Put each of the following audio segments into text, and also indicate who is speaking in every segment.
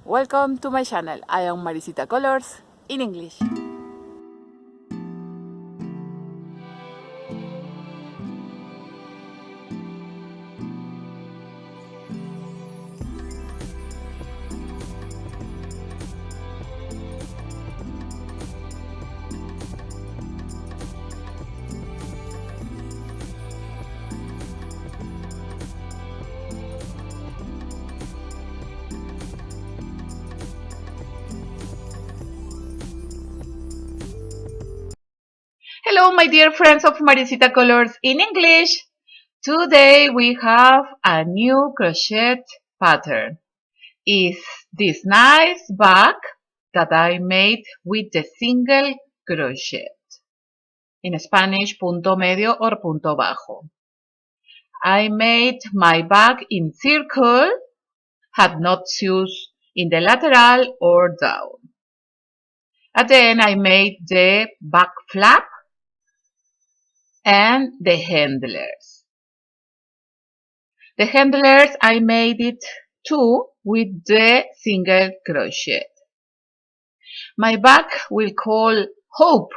Speaker 1: Welcome to my channel. I am Maricita Colors in English. Hello, my dear friends of Maricita Colors in English. Today we have a new crochet pattern. Is this nice bag that I made with the single crochet. In Spanish, punto medio or punto bajo. I made my bag in circle, had knots used in the lateral or down. And then I made the back flap and the handlers. The handlers I made it too with the single crochet. My bag will call hope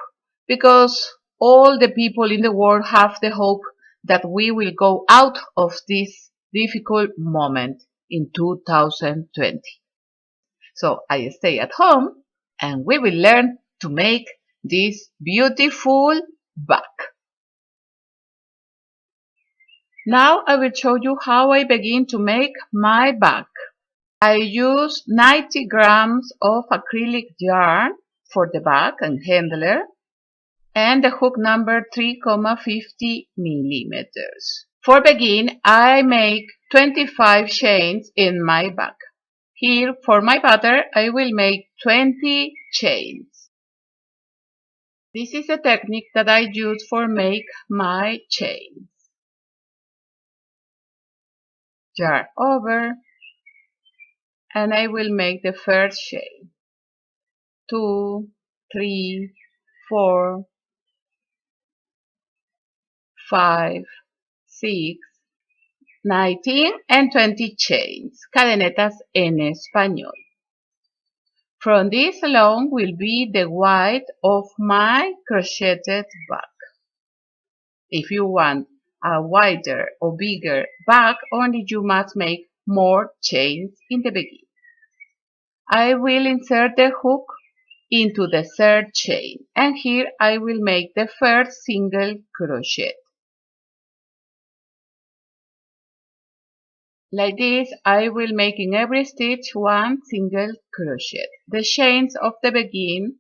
Speaker 1: because all the people in the world have the hope that we will go out of this difficult moment in 2020. So I stay at home and we will learn to make this beautiful bag. Now I will show you how I begin to make my bag. I use 90 grams of acrylic yarn for the bag and handler and the hook number 3,50 millimeters. For begin, I make 25 chains in my bag. Here for my pattern, I will make 20 chains. This is the technique that I use for make my chains. Yarn over, and I will make the first chain. 2, 3, 4, 5, 6, 19 and 20 chains, cadenetas en español. From this along will be the width of my crocheted bag. If you want a wider or bigger bag, only you must make more chains in the beginning. I will insert the hook into the third chain, and here I will make the first single crochet. Like this, I will make in every stitch one single crochet. The chains of the begin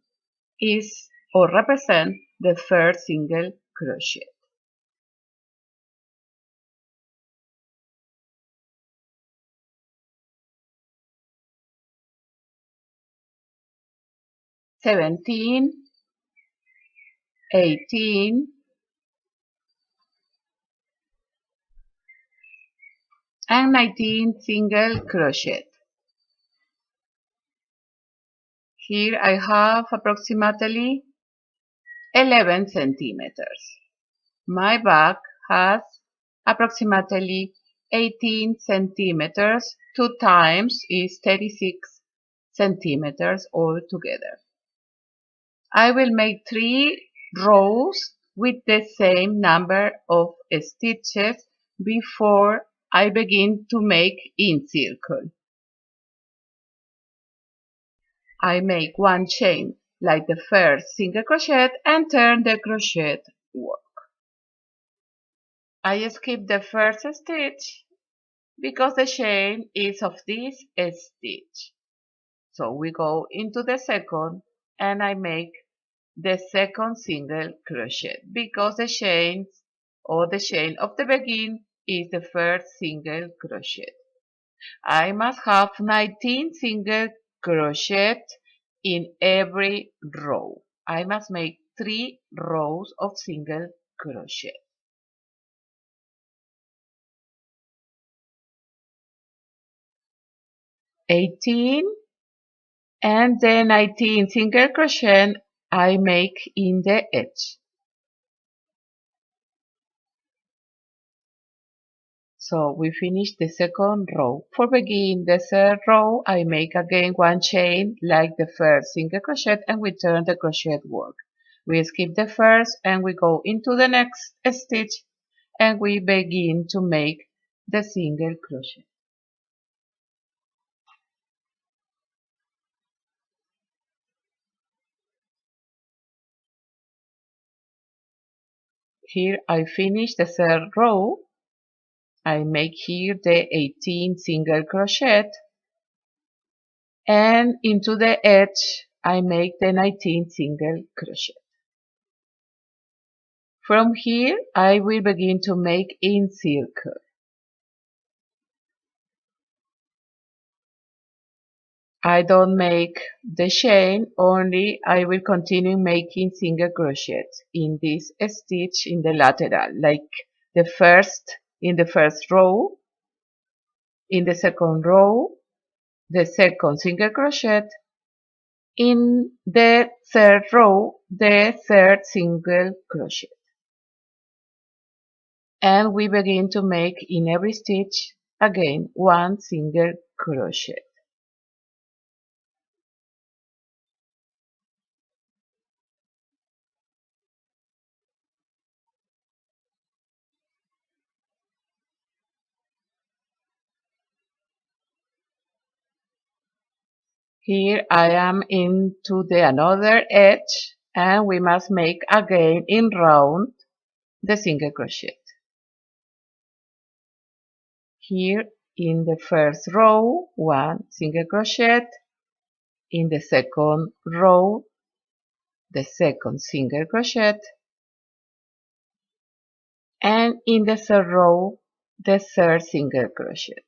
Speaker 1: is or represent the first single crochet. "17, 18, and 19 single crochet. Here I have approximately 11 centimeters. My bag has approximately 18 centimeters. 2 times is 36 centimeters altogether. I will make 3 rows with the same number of stitches before I begin to make in circle. I make 1 chain like the first single crochet and turn the crochet work. I skip the first stitch because the chain is of this stitch. So we go into the second and I make the second single crochet because the chains or the chain of the begin is the first single crochet. I must have 19 single crochet in every row. I must make 3 rows of single crochet. "18 and then 19 single crochet I make in the edge. So we finish the second row. For begin the third row, I make again one chain like the first single crochet and we turn the crochet work. We skip the first and we go into the next stitch and we begin to make the single crochet. Here I finish the third row. I make here the 18 single crochet and into the edge I make the 19 single crochet. From here I will begin to make in circle. I don't make the chain, only I will continue making single crochet in this stitch in the lateral, like the first in the first row, in the second row, the second single crochet, in the third row, the third single crochet. And we begin to make in every stitch again one single crochet. Here I am into the another edge and we must make again in round the single crochet. Here in the first row, one single crochet, in the second row, the second single crochet, and in the third row, the third single crochet.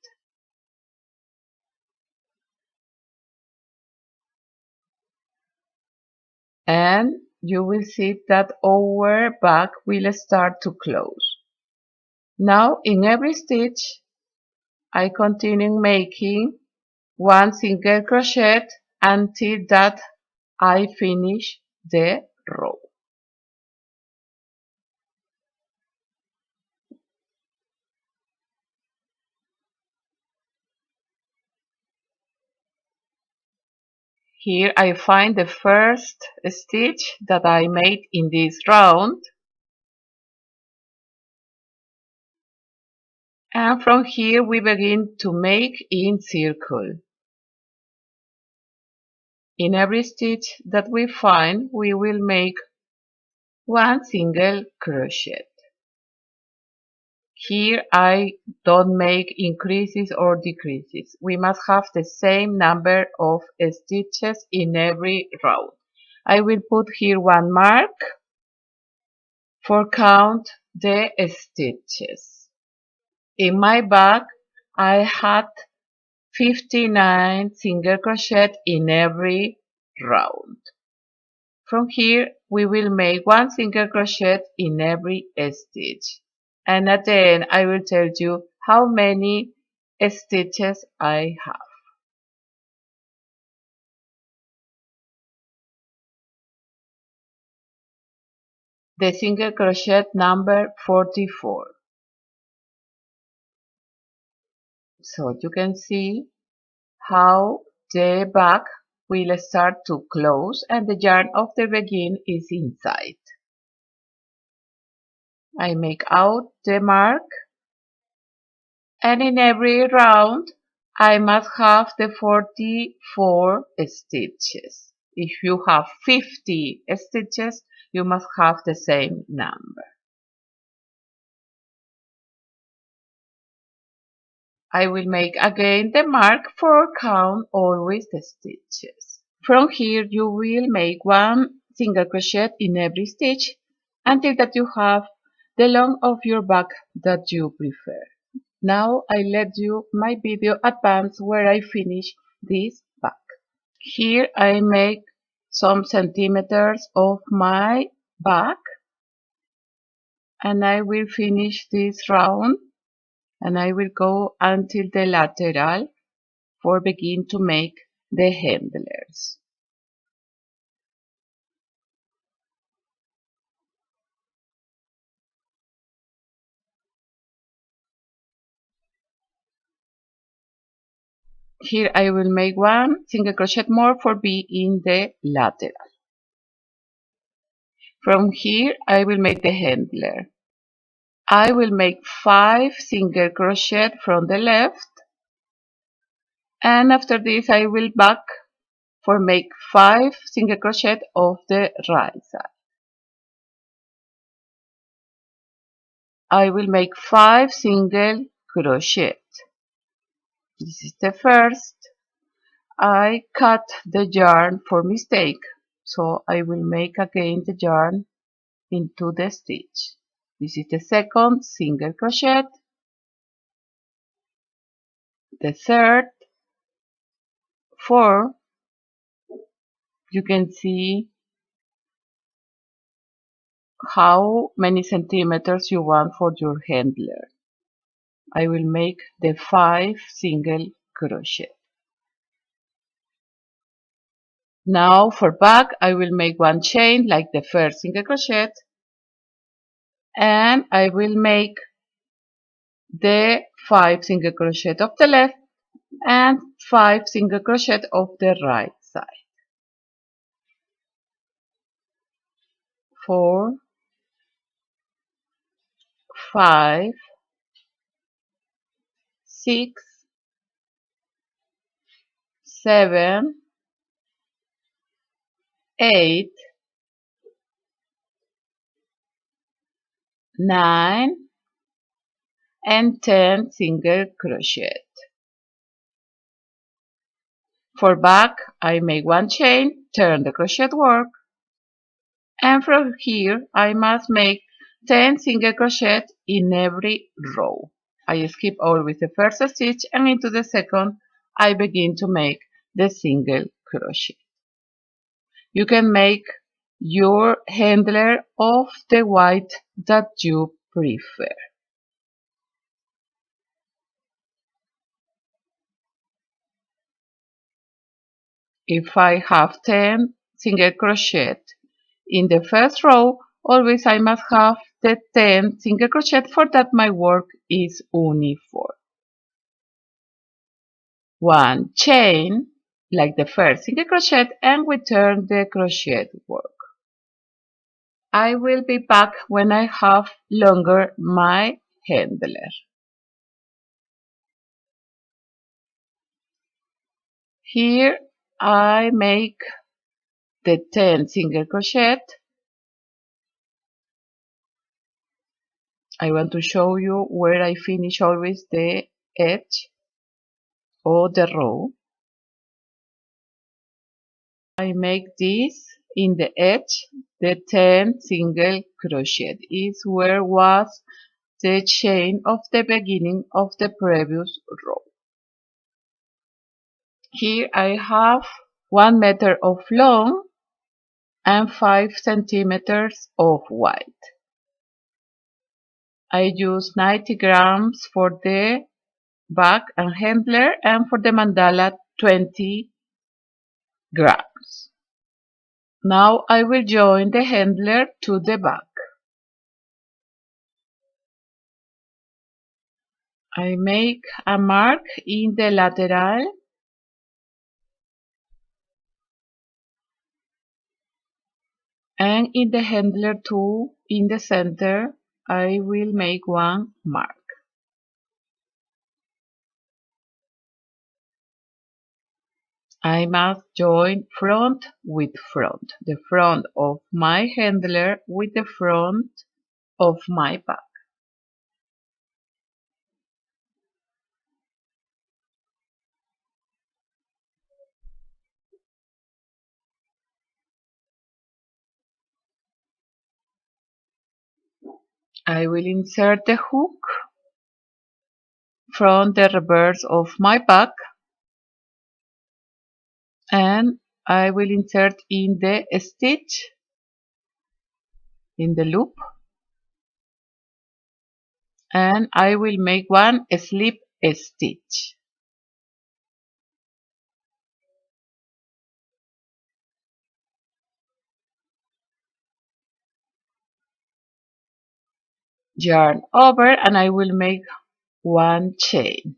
Speaker 1: And you will see that our back will start to close. Now in every stitch, I continue making one single crochet until that I finish the row. Here I find the first stitch that I made in this round, and from here we begin to make in circle. In every stitch that we find, we will make one single crochet. Here I don't make increases or decreases. We must have the same number of stitches in every round. I will put here one mark for count the stitches. In my bag I had 59 single crochet in every round. From here we will make one single crochet in every stitch. And at the end I will tell you how many stitches I have. The single crochet number 44. So you can see how the back will start to close and the yarn of the begin is inside. I make out the mark and in every round I must have the 44 stitches. If you have 50 stitches, you must have the same number. I will make again the mark for count always the stitches. From here you will make one single crochet in every stitch until that you have the length of your back that you prefer. Now I let you my video advance where I finish this back. Here I make some centimeters of my back and I will finish this round and I will go until the lateral for begin to make the handlers. Here I will make one single crochet more for B in the lateral. From here I will make the handler. I will make 5 single crochet from the left, and after this I will back for make 5 single crochet of the right side. I will make 5 single crochet. This is the first. I cut the yarn for mistake, so I will make again the yarn into the stitch. This is the second single crochet, the third, fourth. You can see how many centimeters you want for your handler. I will make the 5 single crochet. Now for back I will make one chain like the first single crochet, and I will make the 5 single crochet of the left and 5 single crochet of the right side. 4, 5, 6, 7, 8, 9, and 10 single crochet. For back, I make one chain, turn the crochet work, and from here I must make 10 single crochet in every row. I skip always the first stitch, and into the second I begin to make the single crochet. You can make your handler of the white that you prefer. If I have 10 single crochet in the first row, always I must have the 10 single crochet for that my work is uniform. One chain, like the first single crochet, and we turn the crochet work. I will be back when I have longer my handler. Here I make the 10 single crochet. I want to show you where I finish always the edge or the row. I make this in the edge, the 10 single crochet is where was the chain of the beginning of the previous row. Here I have 1 meter of long and 5 centimeters of wide. I use 90 grams for the back and handler, and for the mandala 20 grams. Now I will join the handler to the back. I make a mark in the lateral and in the handler too, in the center, I will make one mark. I must join front with front, the front of my handler with the front of my back. I will insert the hook from the reverse of my back, and I will insert in the stitch, in the loop, and I will make one slip stitch. Yarn over, and I will make one chain.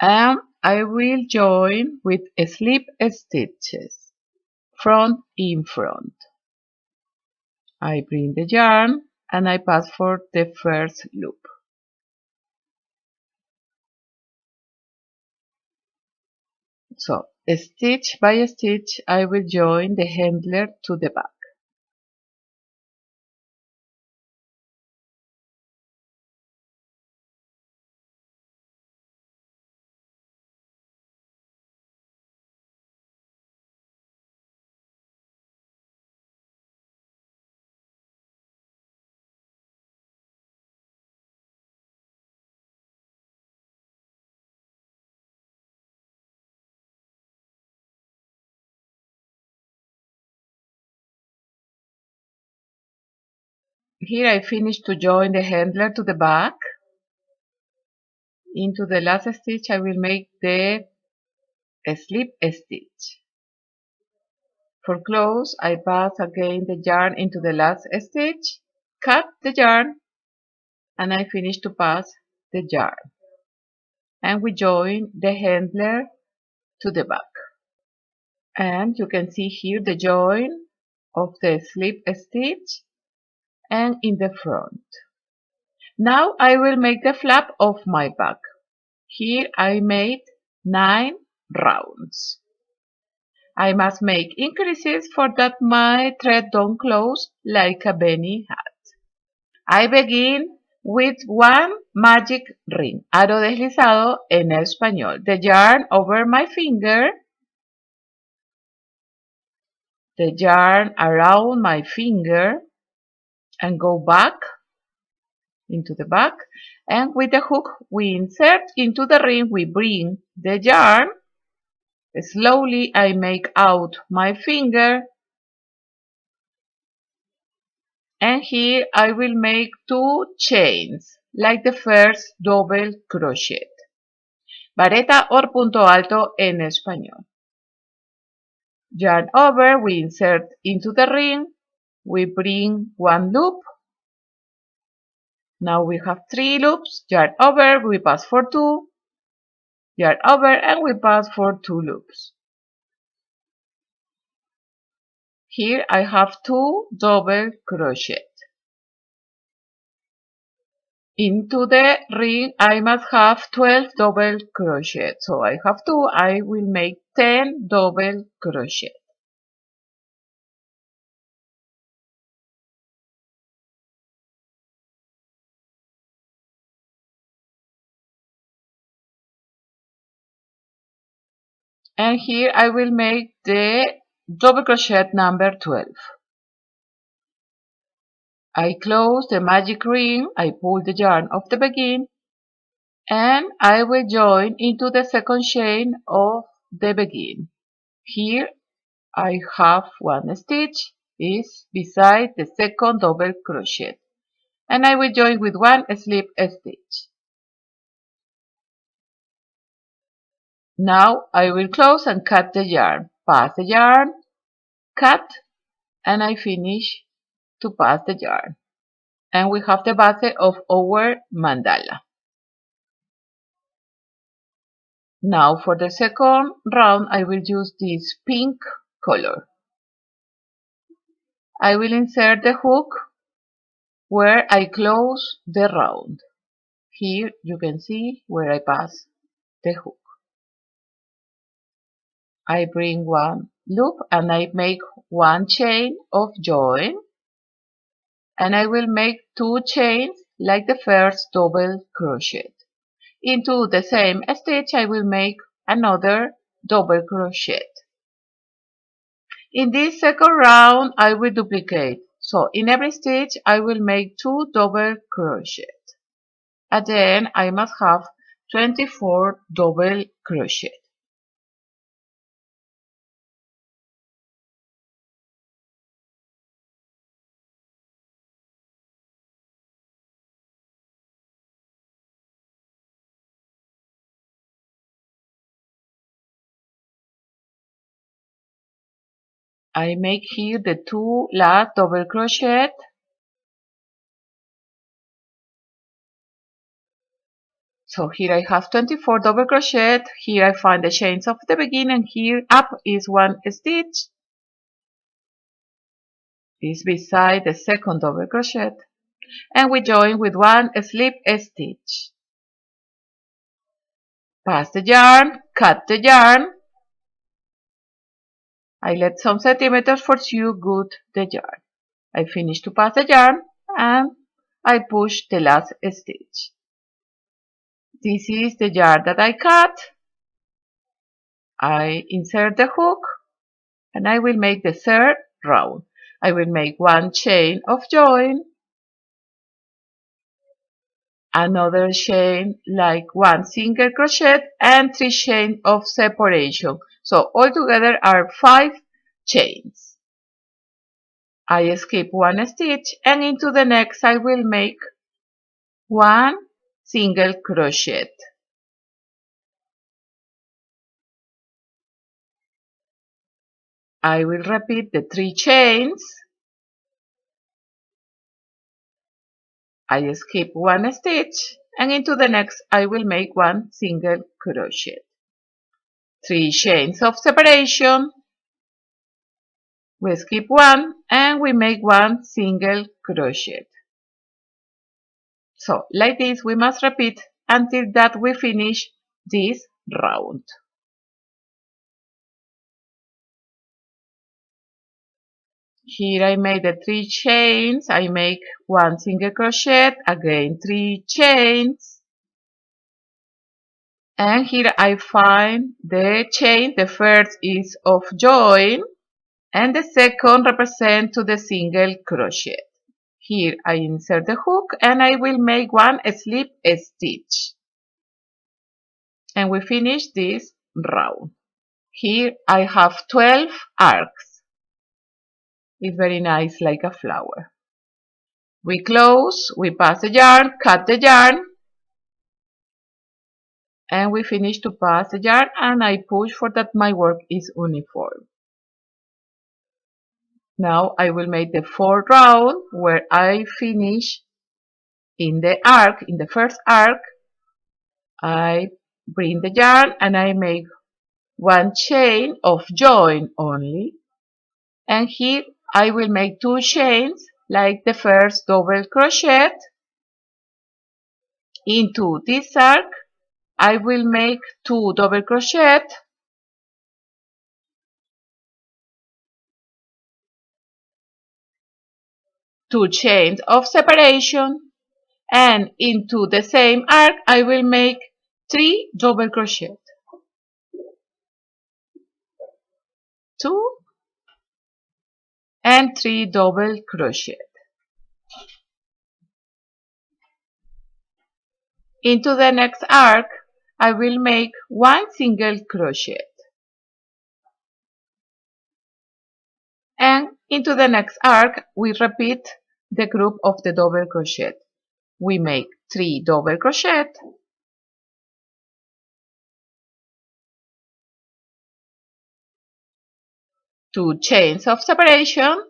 Speaker 1: and I will join with slip stitches, front in front. I bring the yarn and I pass for the first loop. So, stitch by stitch, I will join the handler to the back. Here I finish to join the handler to the back. Into the last stitch I will make the slip stitch. For close, I pass again the yarn into the last stitch, cut the yarn, and I finish to pass the yarn. And we join the handler to the back. And you can see here the join of the slip stitch and in the front. Now I will make the flap of my bag. Here I made 9 rounds. I must make increases for that my thread don't close like a bunny hat. I begin with one magic ring, aro deslizado en español. The yarn over my finger, the yarn around my finger, and go back into the back. And with the hook we insert into the ring, we bring the yarn. Slowly I make out my finger. And here I will make 2 chains, like the first double crochet. Vareta or punto alto en español. Yarn over, we insert into the ring, we bring 1 loop. Now we have 3 loops. Yarn over, we pass for 2. Yarn over and we pass for 2 loops. Here I have 2 double crochet. Into the ring I must have 12 double crochet. So I have 2, I will make 10 double crochet. And here I will make the double crochet number 12. I close the magic ring, I pull the yarn of the begin, and I will join into the second chain of the begin. Here I have 1 stitch is beside the second double crochet, and I will join with 1 slip stitch. Now I will close and cut the yarn, pass the yarn, cut, and I finish to pass the yarn. And we have the base of our mandala. Now for the second round I will use this pink color. I will insert the hook where I close the round. Here you can see where I pass the hook. I bring 1 loop and I make 1 chain of join, and I will make 2 chains like the first double crochet. Into the same stitch I will make another double crochet. In this second round I will duplicate, so in every stitch I will make 2 double crochet. And then I must have 24 double crochet. I make here the 2 last double crochet, So here I have 24 double crochet. Here I find the chains of the beginning, and here up is one stitch. This beside the second double crochet, and we join with one slip stitch. Pass the yarn, cut the yarn. I let some centimeters for you good the yarn. I finish to pass the yarn and I push the last stitch. This is the yarn that I cut. I insert the hook and I will make the third round. I will make one chain of join, another chain like one single crochet, and 3 chains of separation. So altogether are 5 chains. I skip one stitch, and into the next I will make one single crochet. I will repeat the 3 chains. I skip one stitch, and into the next I will make one single crochet. 3 chains of separation. We skip one and we make one single crochet. So like this we must repeat until that we finish this round. Here I made the 3 chains, I make one single crochet, again 3 chains, and here I find the chain. The first is of join and the second represents to the single crochet. Here I insert the hook and I will make one slip stitch, and we finish this round. Here I have 12 arcs. It's very nice like a flower. We close, we pass the yarn, cut the yarn, and we finish to pass the yarn, and I push for that my work is uniform. Now I will make the 4th round where I finish in the arc, in the first arc. I bring the yarn and I make one chain of join only, and here I will make 2 chains like the first double crochet. Into this arc I will make 2 double crochet, 2 chains of separation, and into the same arc I will make 3 double crochet, 2 and 3 double crochet. Into the next arc I will make one single crochet, and into the next arc we repeat the group of the double crochet. We make 3 double crochet, 2 chains of separation,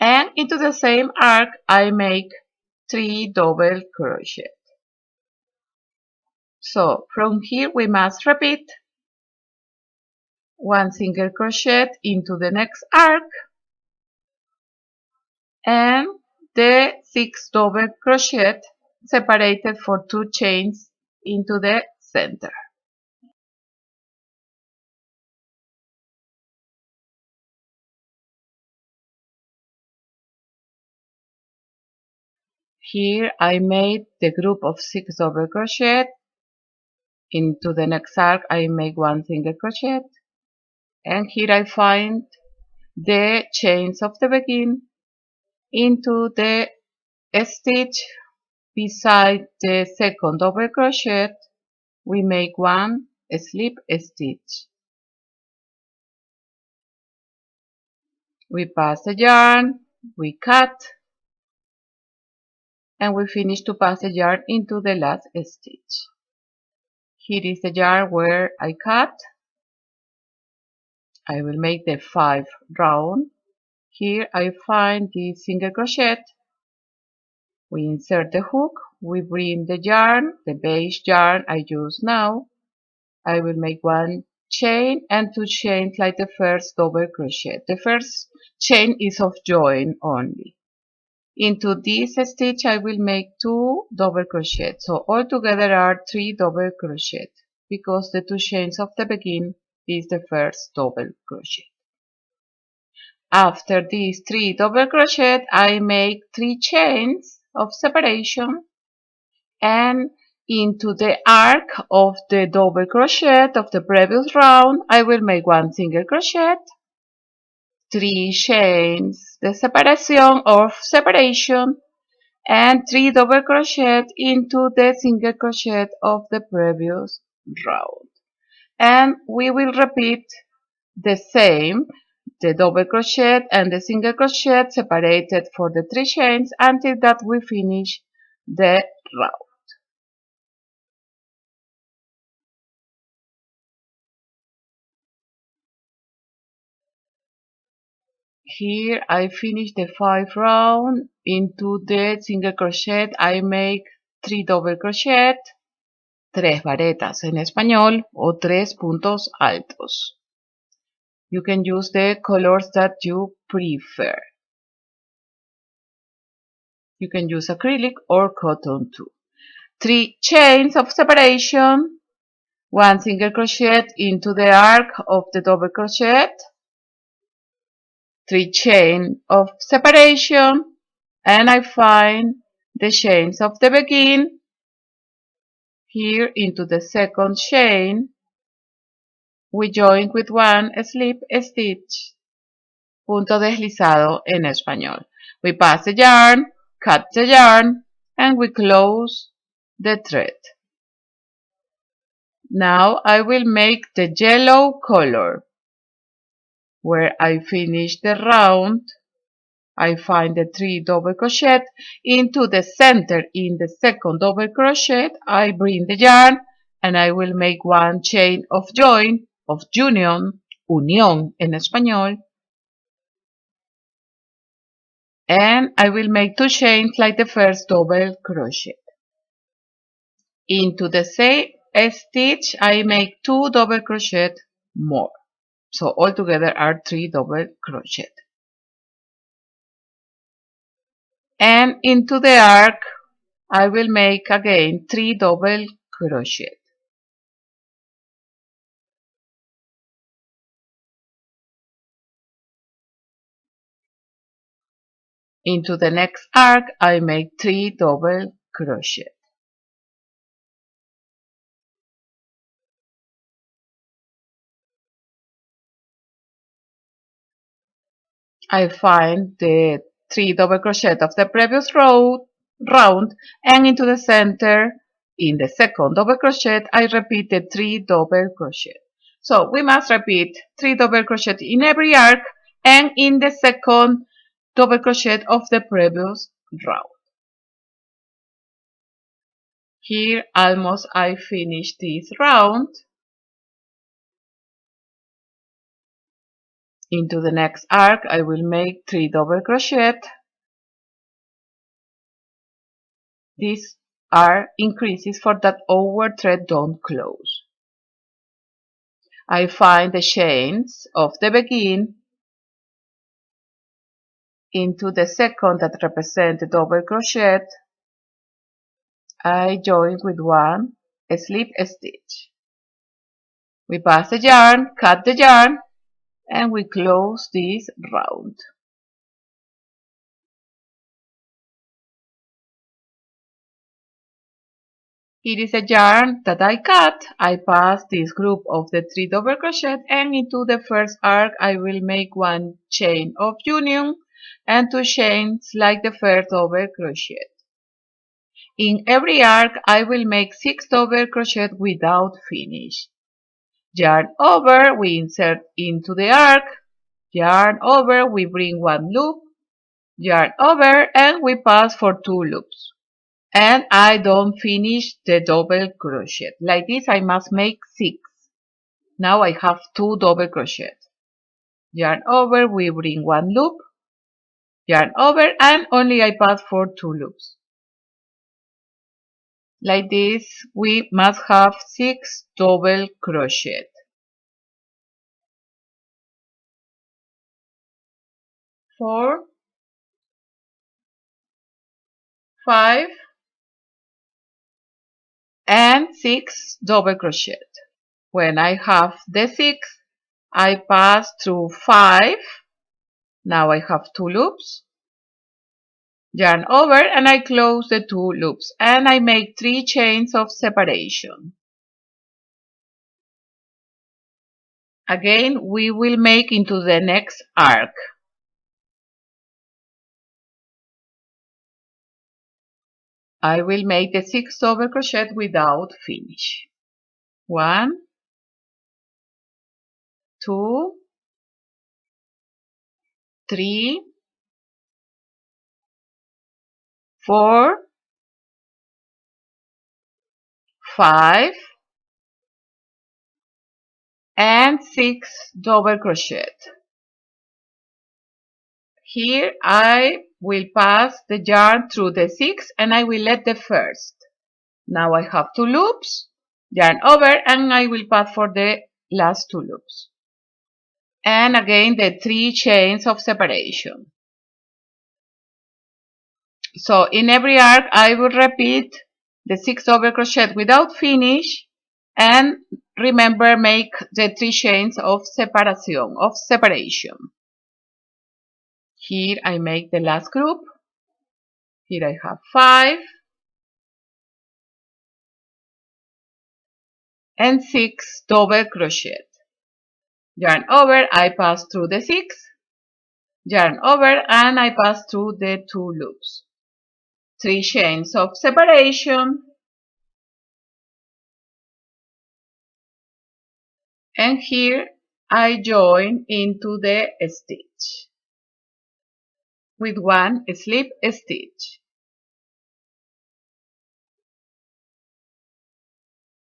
Speaker 1: and into the same arc I make 3 double crochet. So from here we must repeat one single crochet into the next arc and the 6 double crochet separated for 2 chains into the center. Here I made the group of 6 double crochet. Into the next arc I make one single crochet, and here I find the chains of the beginning. Into the stitch beside the second double crochet we make one slip stitch. We pass the yarn, we cut, and we finish to pass the yarn into the last stitch. Here is the yarn where I cut. I will make the 5 round. Here I find the single crochet. We insert the hook, we bring the yarn, the base yarn I use now. I will make one chain and two chains like the first double crochet. The first chain is of join only. Into this stitch I will make two double crochet. So all together are three double crochet because the two chains of the begin is the first double crochet. After these three double crochet I make three chains of separation, and into the arc of the double crochet of the previous round I will make one single crochet, three chains de separación of separation, and three double crochet into the single crochet of the previous round. And we will repeat the same, the double crochet and the single crochet separated for the three chains until that we finish the round. Here I finish the 5 round. Into the single crochet I make 3 double crochet, 3 varetas en español o 3 puntos altos. You can use the colors that you prefer. You can use acrylic or cotton too. 3 chains of separation, 1 single crochet into the arc of the double crochet, 3 chain of separation, and I find the chains of the begin here into the second chain. We join with one slip stitch, punto deslizado en español. We pass the yarn, cut the yarn, and we close the thread. Now I will make the yellow color. Where I finish the round, I find the 3 double crochet into the center. In the second double crochet I bring the yarn and I will make one chain of join, of union, unión en español, and I will make 2 chains like the first double crochet. Into the same stitch I make 2 double crochet more, so altogether are 3 double crochet. And into the arc I will make again 3 double crochet. Into the next arc I make 3 double crochet. I find the 3 double crochet of the previous round, and into the center. In the second double crochet I repeat the 3 double crochet. So we must repeat 3 double crochet in every arc and in the second double crochet of the previous round. Here almost I finish this round. Into the next arc I will make 3 double crochet. These are increases for that our thread don't close. I find the chains of the begin into the second that represent the double crochet. I join with one slip stitch. We pass the yarn, cut the yarn, and we close this round. It is a yarn that I cut. I pass this group of the 3 double crochet, and into the first arc I will make one chain of union and 2 chains like the first double crochet. In every arc I will make 6 double crochet without finish. Yarn over, we insert into the arc, yarn over, we bring one loop, yarn over, and we pass for 2 loops. And I don't finish the double crochet. Like this I must make 6. Now I have 2 double crochet. Yarn over, we bring one loop, yarn over, and only I pass for 2 loops. Like this, we must have 6 double crochet. 4, 5, and 6 double crochet. When I have the 6, I pass through 5. Now I have 2 loops. Yarn over and I close the 2 loops and I make 3 chains of separation. Again, we will make into the next arc. I will make the 6 double crochet without finish. 1, 2, 3, 4, 5, and 6 double crochet. Here I will pass the yarn through the 6 and I will let the first. Now I have 2 loops, yarn over and I will pass for the last 2 loops. And again the 3 chains of separation. So in every arc I will repeat the 6 double crochet without finish and remember make the 3 chains of separation. Here I make the last group. Here I have 5 and 6 double crochet. Yarn over, I pass through the 6, yarn over and I pass through the 2 loops. 3 chains of separation and here I join into the stitch with 1 slip stitch.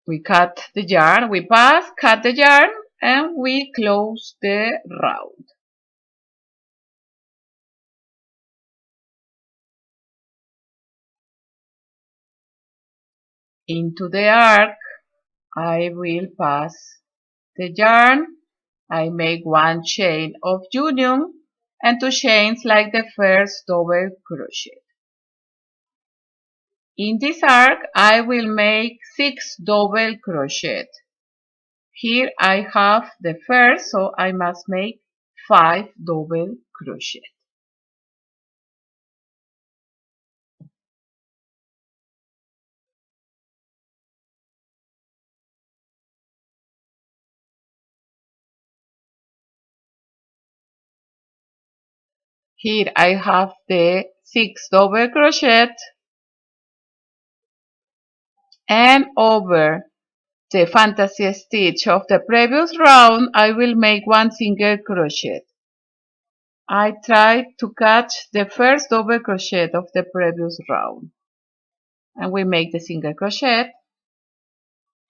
Speaker 1: We cut the yarn, we pass, cut the yarn and we close the round. Into the arc I will pass the yarn, I make 1 chain of union and 2 chains like the first double crochet. In this arc I will make 6 double crochet. Here I have the first, so I must make 5 double crochet. Here I have the 6 double crochet and over the fantasy stitch of the previous round I will make 1 single crochet. I try to catch the first double crochet of the previous round and we make the single crochet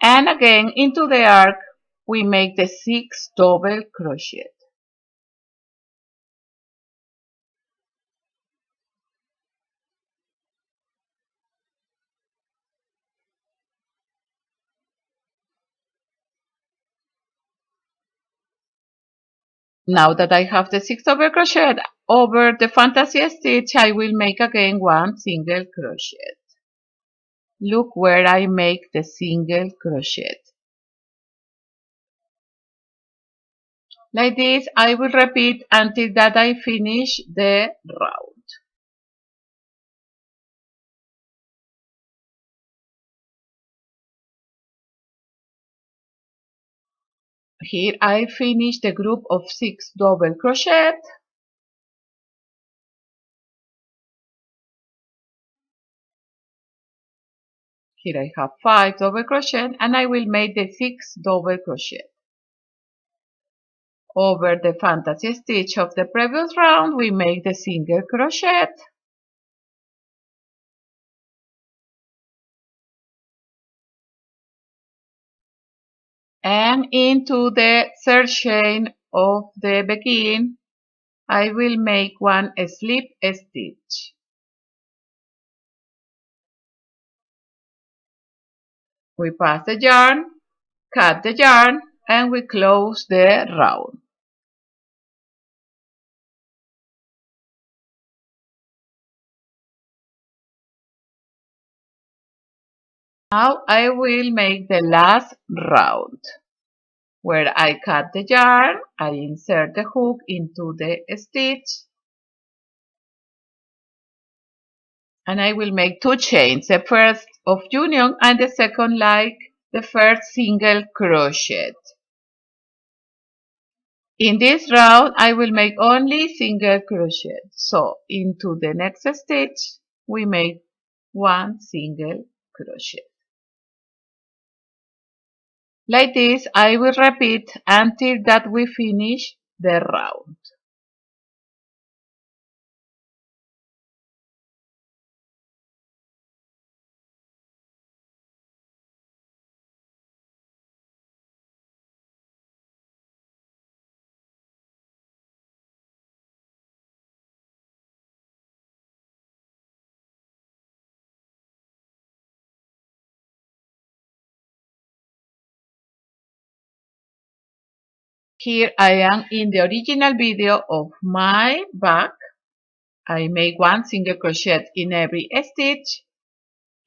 Speaker 1: and again into the arc we make the 6 double crochet. Now that I have the 6 double crochet over the fantasy stitch I will make again 1 single crochet. Look where I make the single crochet. Like this I will repeat until that I finish the round. Here I finish the group of 6 double crochet. Here I have 5 double crochet and I will make the 6 double crochet. Over the fantasy stitch of the previous round we make the single crochet. And into the third chain of the begin I will make 1 slip stitch. We pass the yarn, cut the yarn, and we close the round. Now I will make the last round. Where I cut the yarn, I insert the hook into the stitch, and I will make 2 chains, the first of union and the second like the first single crochet. In this round I will make only single crochet, so into the next stitch we make 1 single crochet. Like this I will repeat until that we finish the round. Here I am in the original video of my bag. I make 1 single crochet in every stitch.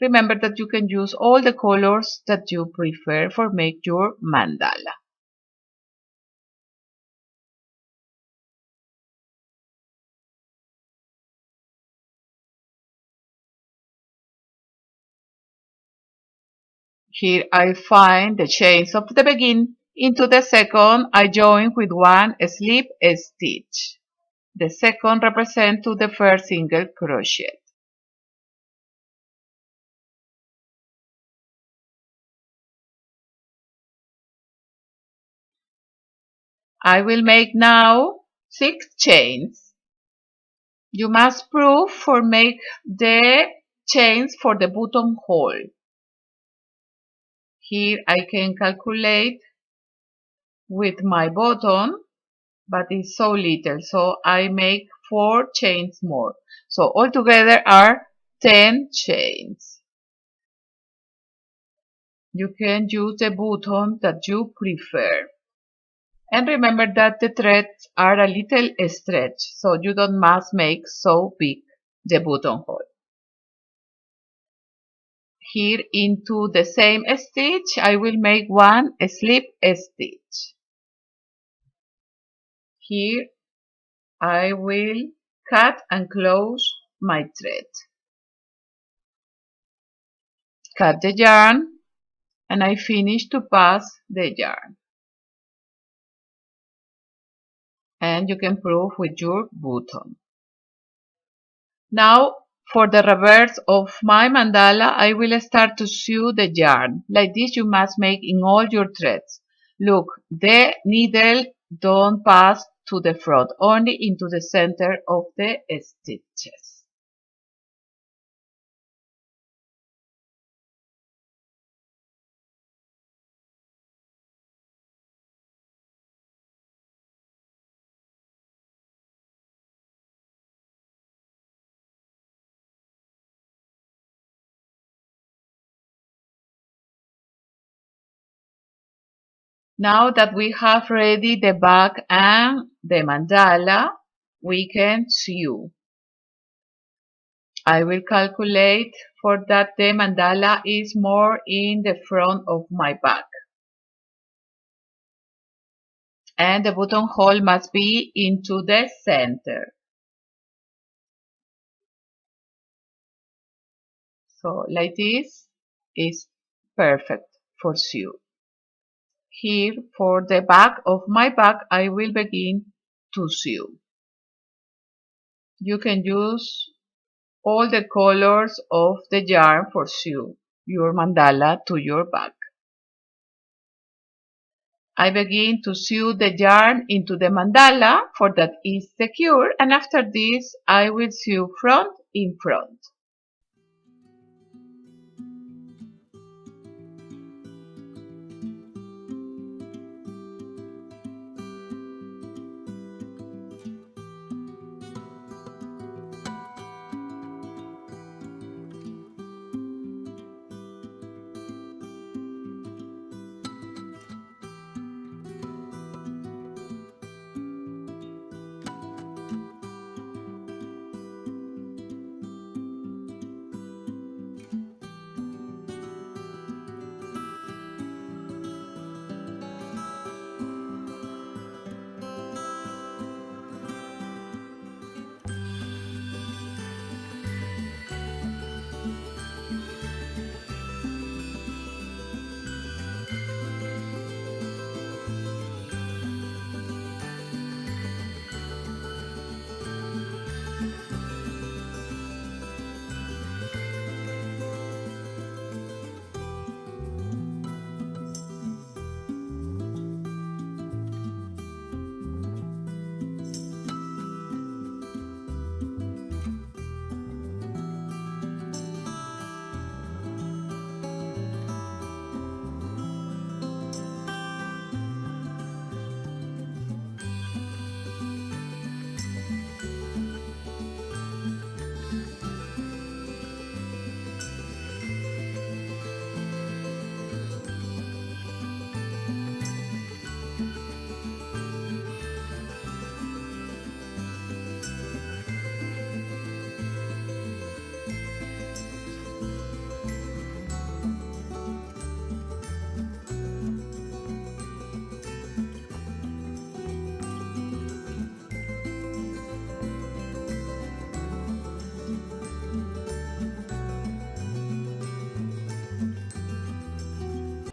Speaker 1: Remember that you can use all the colors that you prefer for make your mandala. Here I find the chains of the begin. Into the second I join with 1 slip stitch. The second represents to the first single crochet. I will make now 6 chains. You must prove for make the chains for the buttonhole. Here I can calculate with my button, but it's so little, so I make 4 chains more. So altogether are 10 chains. You can use the button that you prefer. And remember that the threads are a little stretched, so you don't must make so big the buttonhole. Here into the same stitch I will make 1 slip stitch. Here I will cut and close my thread. Cut the yarn and I finish to pass the yarn. And you can prove with your button. Now for the reverse of my mandala I will start to sew the yarn. Like this you must make in all your threads. Look, the needle don't pass to the front, only into the center of the stitches. Now that we have ready the bag and the mandala, we can sew. I will calculate for that the mandala is more in the front of my bag. And the buttonhole must be into the center. So like this is perfect for sew. Here for the back of my bag I will begin to sew. You can use all the colors of the yarn for sew your mandala to your bag. I begin to sew the yarn into the mandala for that is secure, and after this I will sew front in front.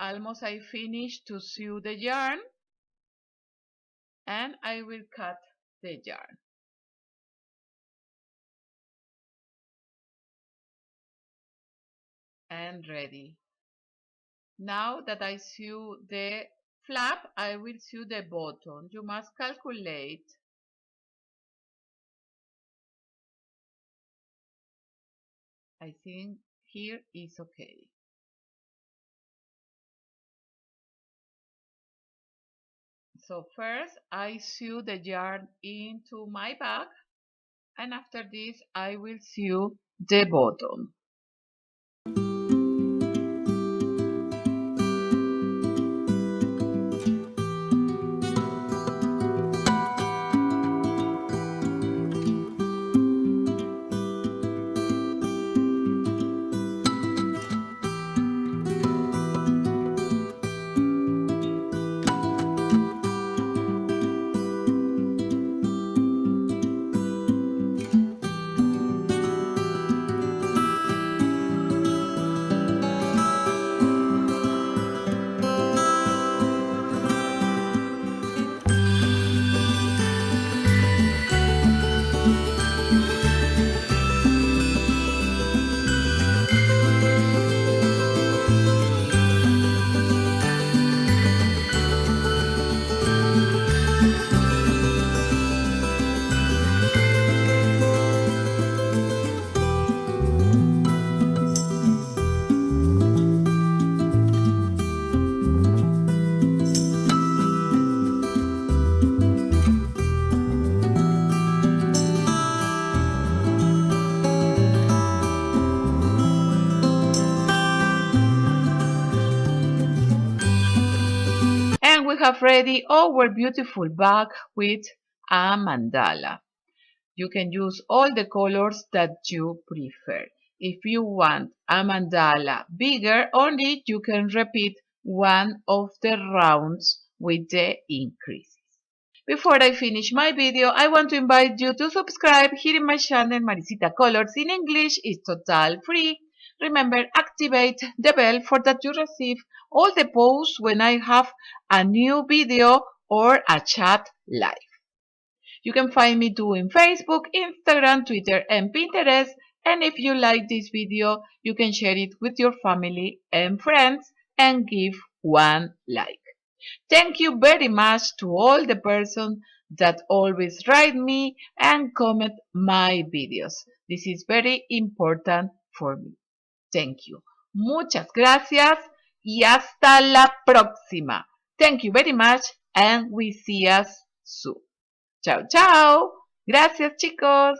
Speaker 1: almost I finished to sew the yarn, and I will cut the yarn. And ready. Now that I sew the flap, I will sew the bottom. You must calculate. I think here is okay. So first I sew the yarn into my bag, and after this I will sew the bottom. And we have ready our beautiful bag with a mandala. You can use all the colors that you prefer. If you want a mandala bigger, only you can repeat one of the rounds with the increases. Before I finish my video, I want to invite you to subscribe here in my channel. Maricita Colors in English is total free. Remember, activate the bell for that you receive all the posts when I have a new video or a chat live. You can find me too in Facebook, Instagram, Twitter, and Pinterest. And if you like this video, you can share it with your family and friends and give one like. Thank you very much to all the persons that always write me and comment my videos. This is very important for me. Thank you. Muchas gracias y hasta la próxima. Thank you very much and we see us soon. Chao, chao. Gracias, chicos.